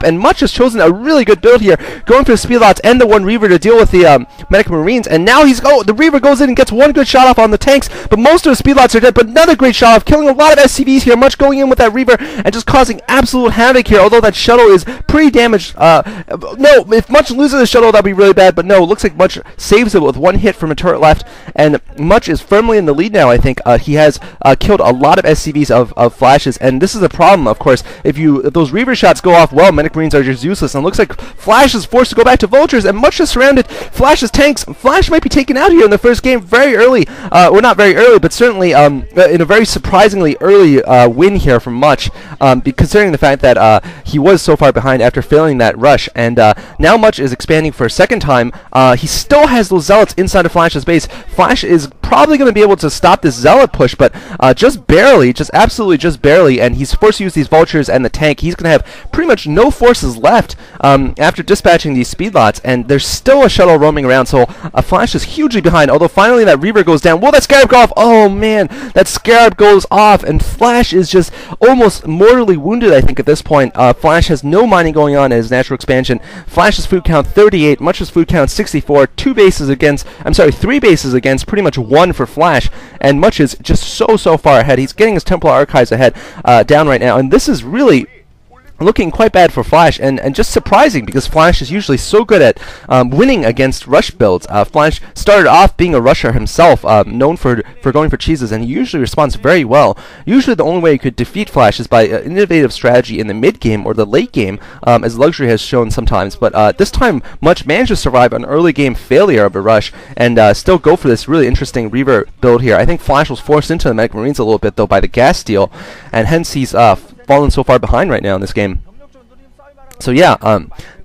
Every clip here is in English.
And Much has chosen a really good build here, going for the speed lots and the one Reaver to deal with the Medic Marines. And now the Reaver goes in and gets one good shot off on the tanks, but most of the speed lots are dead. But another great shot off, killing a lot of SCVs here. Much going in with that Reaver and just causing absolute havoc here. Although that shuttle is pretty damaged. No, if Much loses the shuttle, that'd be really bad. But no, looks like Much saves it with one hit from a turret left, and Much is firmly in the lead now. I think he has killed a lot of SCVs of Flashes, and this is a problem, of course. If those Reaver shots go off well, Medic Marines are just useless. And it looks like Flash is forced to go back to Vultures, and Much is surrounded. Flash's tanks. Flash might be taken out here in the first game very early, or not very early, but certainly in a very surprisingly early win here from Much, considering the fact that he was so far behind after failing that rush. And now Much is expanding for a second time. He still has those Zealots inside of Flash's base. Flash is probably going to be able to stop this Zealot push, but just barely, just absolutely just barely, and he's forced to use these Vultures and the tank. He's going to have pretty much no forces left after dispatching these speed lots, and there's still a shuttle roaming around, so Flash is hugely behind, although finally that Reaver goes down. Will that Scarab go off? Oh man, that Scarab goes off, and Flash is just almost mortally wounded, I think, at this point. Flash has no mining going on in his natural expansion. Flash's food count 38, Much's food count 64, 3 bases against pretty much 1 for Flash, and Much is just so far ahead. He's getting his Templar Archives ahead down right now, and this is really looking quite bad for Flash, and just surprising, because Flash is usually so good at winning against rush builds. Flash started off being a rusher himself, known for going for cheeses, and he usually responds very well. Usually the only way you could defeat Flash is by innovative strategy in the mid game or the late game, as Luxury has shown sometimes. But this time, Much managed to survive an early game failure of a rush and still go for this really interesting Reaver build here. I think Flash was forced into the Medic Marines a little bit, though, by the gas steal, and hence he's fallen so far behind right now in this game. So yeah,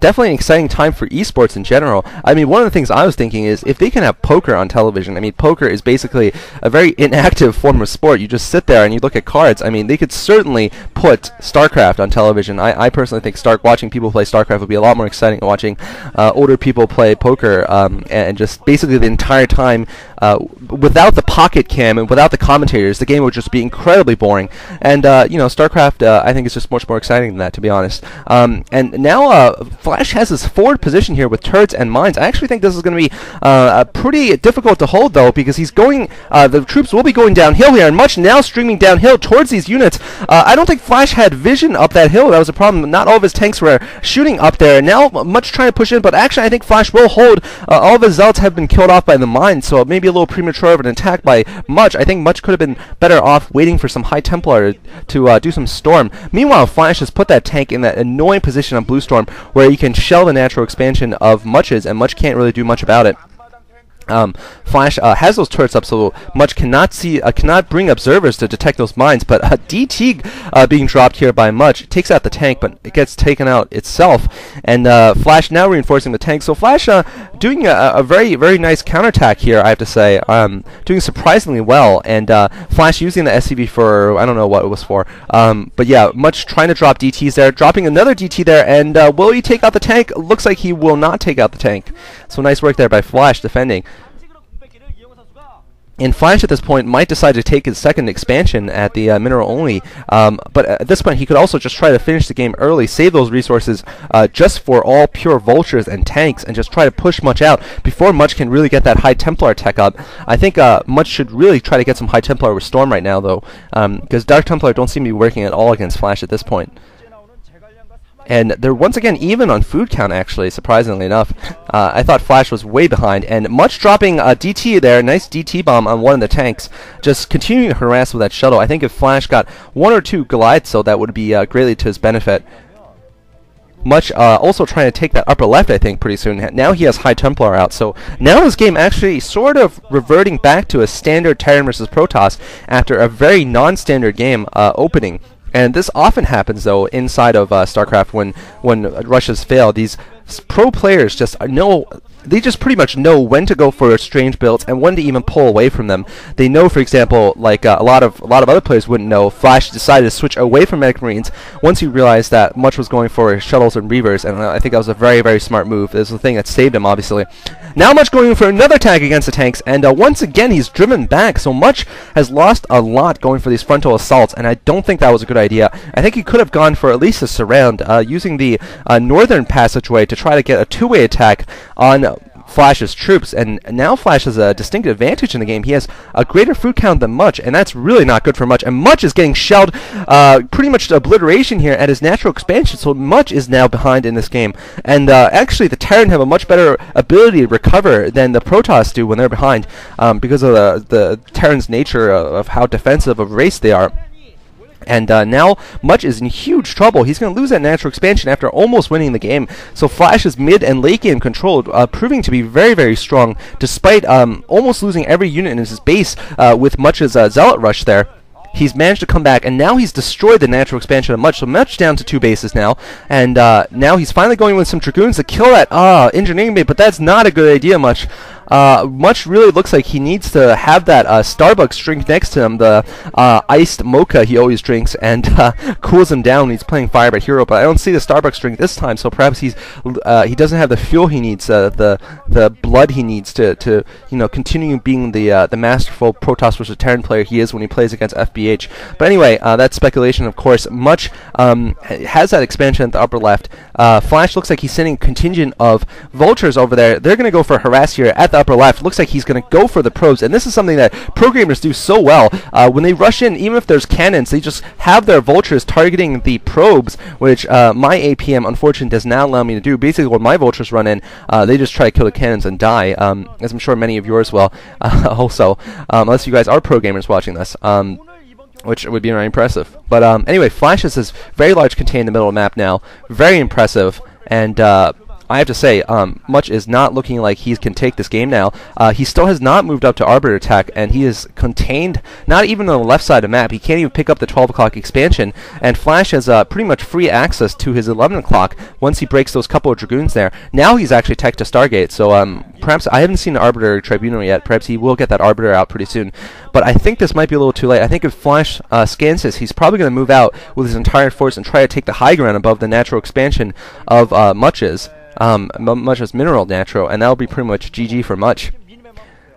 definitely an exciting time for esports in general. I mean, one of the things I was thinking is if they can have poker on television. I mean, poker is basically a very inactive form of sport. You just sit there and you look at cards. I mean, they could certainly put StarCraft on television. I personally think watching people play StarCraft would be a lot more exciting than watching older people play poker, and just basically the entire time without the pocket cam and without the commentators, the game would just be incredibly boring. And you know, StarCraft I think is just much more exciting than that, to be honest. And now Flash has his forward position here with turrets and mines. I actually think this is going to be pretty difficult to hold, though, because he's going. The troops will be going downhill here, and Much now streaming downhill towards these units. I don't think Flash had vision up that hill. That was a problem. Not all of his tanks were shooting up there. Now Much trying to push in, but actually I think Flash will hold. All of his Zealots have been killed off by the mines, so maybe a little premature of an attack by Much. I think Much could have been better off waiting for some High Templar to do some Storm. Meanwhile, Flash has put that tank in that annoying position on Blue Storm, where you can shell the natural expansion of Much's, and Much can't really do much about it. Flash has those turrets up, so Much cannot bring observers to detect those mines, but DT being dropped here by Much takes out the tank, but it gets taken out itself, and Flash now reinforcing the tank. So Flash doing a very nice counterattack here, I have to say, doing surprisingly well, and Flash using the SCV for, I don't know what it was for, but yeah, Much trying to drop DTs there, dropping another DT there, and will he take out the tank? Looks like he will not take out the tank. So nice work there by Flash defending. And Flash at this point might decide to take his second expansion at the mineral only, but at this point he could also just try to finish the game early, save those resources just for all pure Vultures and tanks, and just try to push Much out before Much can really get that High Templar tech up. I think Much should really try to get some High Templar with Storm right now, though, because Dark Templar don't seem to be working at all against Flash at this point. And they're once again even on food count, actually, surprisingly enough. I thought Flash was way behind, and Much dropping a DT there, nice DT bomb on one of the tanks, just continuing to harass with that shuttle. I think if Flash got 1 or 2 Goliaths, so that would be greatly to his benefit. Much also trying to take that upper left, I think, pretty soon. Now he has High Templar out, so now this game actually sort of reverting back to a standard Terran versus Protoss after a very non-standard game opening. And this often happens, though, inside of StarCraft when rushes fail. These pro players just know they just pretty much know when to go for strange builds and when to even pull away from them. They know, for example, like a lot of other players wouldn't know, Flash decided to switch away from Medic Marines once he realized that Much was going for shuttles and Reavers, and I think that was a very, very smart move. This is the thing that saved him, obviously. Now Much going for another attack against the tanks, and once again he's driven back, so Much has lost a lot going for these frontal assaults, and I don't think that was a good idea. I think he could have gone for at least a surround, using the northern passageway to try to get a two-way attack on Flash's troops, and now Flash has a distinct advantage in the game. He has a greater food count than Much, and that's really not good for Much, and Much is getting shelled pretty much to obliteration here at his natural expansion, so Much is now behind in this game, and actually the Terran have a much better ability to recover than the Protoss do when they're behind, because of the Terran's nature of how defensive of a race they are. And now Much is in huge trouble. He's going to lose that natural expansion after almost winning the game. So Flash's mid and late game control proving to be very, very strong, despite almost losing every unit in his base with Much's Zealot Rush there. He's managed to come back, and now he's destroyed the natural expansion of Much, so Much down to 2 bases now, and now he's finally going with some Dragoons to kill that engineering base, but that's not a good idea, Much. Much really looks like he needs to have that Starbucks drink next to him, the iced mocha he always drinks, and cools him down when he's playing Fire by Hero, but I don't see the Starbucks drink this time, so perhaps he doesn't have the fuel he needs, the blood he needs to continue being the masterful Protoss versus Terran player he is when he plays against FBH. But anyway, that's speculation, of course. Much has that expansion at the upper left. Flash looks like he's sending a contingent of Vultures over there. They're going to go for Harass here at the upper left. Looks like he's going to go for the probes, and this is something that programmers do so well. When they rush in, even if there's cannons, they just have their Vultures targeting the probes, which my APM unfortunately does not allow me to do. Basically, when my Vultures run in, they just try to kill the cannons and die, as I'm sure many of yours will also, unless you guys are pro gamers watching this. Which would be very impressive. But anyway, Flash has this very large contain in the middle of the map now. Very impressive. And I have to say, Much is not looking like he can take this game now. He still has not moved up to Arbiter attack, and he is contained, not even on the left side of the map. He can't even pick up the 12 o'clock expansion, and Flash has pretty much free access to his 11 o'clock once he breaks those couple of Dragoons there. Now he's actually tech to Stargate, so perhaps, I haven't seen the Arbiter Tribunal yet. Perhaps he will get that Arbiter out pretty soon. But I think this might be a little too late. I think if Flash scans this, he's probably going to move out with his entire force and try to take the high ground above the natural expansion of Much's. Much's mineral natural, and that'll be pretty much GG for Much.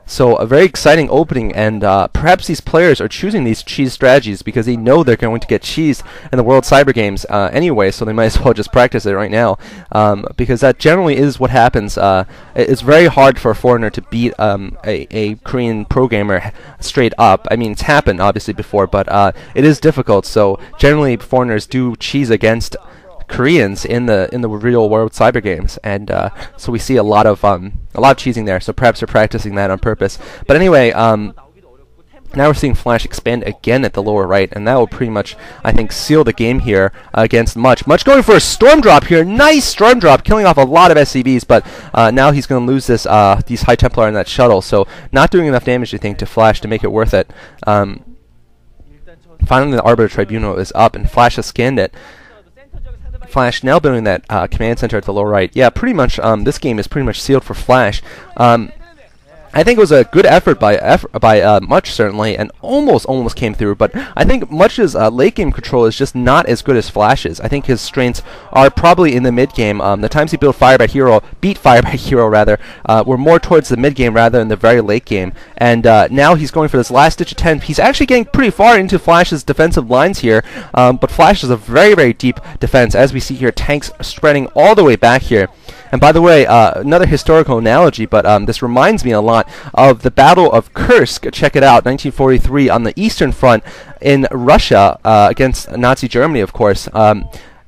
So a very exciting opening, and perhaps these players are choosing these cheese strategies because they know they're going to get cheesed in the World Cyber Games anyway, so they might as well just practice it right now, because that generally is what happens. It's very hard for a foreigner to beat a Korean pro gamer straight up. I mean, it's happened obviously before, but it is difficult, so generally foreigners do cheese against Koreans in the real world cyber games, and so we see a lot of cheesing there. So perhaps they're practicing that on purpose. But anyway, now we're seeing Flash expand again at the lower right, and that will pretty much, I think, seal the game here against Much. Much going for a storm drop here. Nice storm drop, killing off a lot of SCVs, but now he's going to lose this these High Templar in that shuttle. So not doing enough damage, I think, to Flash to make it worth it. Finally, the Arbiter Tribunal is up, and Flash has scanned it. Flash now building that command center at the lower right. Yeah, pretty much this game is pretty much sealed for Flash. I think it was a good effort by Much, certainly, and almost came through, but I think Much's late game control is just not as good as Flash's. I think his strengths are probably in the mid game. The times he beat Fire by Hero were more towards the mid game rather than the very late game, and now he's going for this last ditch attempt. He's actually getting pretty far into Flash's defensive lines here, but Flash has a very, very deep defense, as we see here, tanks spreading all the way back here. And by the way, another historical analogy, but this reminds me a lot of the Battle of Kursk. Check it out, 1943, on the Eastern Front in Russia against Nazi Germany, of course.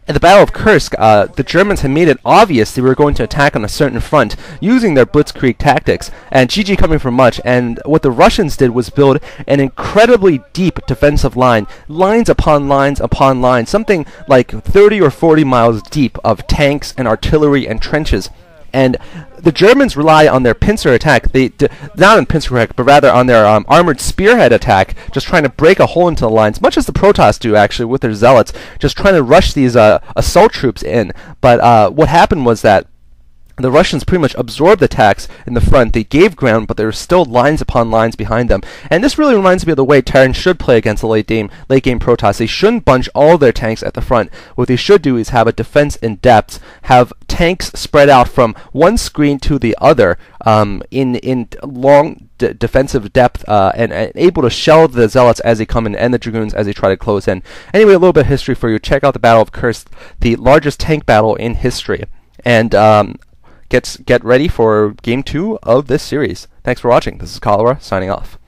At the Battle of Kursk, the Germans had made it obvious they were going to attack on a certain front using their blitzkrieg tactics, and GG coming from Much. And what the Russians did was build an incredibly deep defensive line, lines upon lines upon lines, something like 30 or 40 miles deep of tanks and artillery and trenches. And the Germans rely on their pincer attack, not on pincer attack, but rather on their armored spearhead attack, just trying to break a hole into the lines, much as the Protoss do, actually, with their zealots, just trying to rush these assault troops in. But what happened was that the Russians pretty much absorbed attacks in the front. They gave ground, but there were still lines upon lines behind them. And this really reminds me of the way Terran should play against the late game Protoss. They shouldn't bunch all their tanks at the front. What they should do is have a defense in depth, have tanks spread out from one screen to the other in long defensive depth and able to shell the Zealots as they come in and the Dragoons as they try to close in. Anyway, a little bit of history for you. Check out the Battle of Kursk, the largest tank battle in history. And get ready for Game 2 of this series. Thanks for watching. This is Cholera, signing off.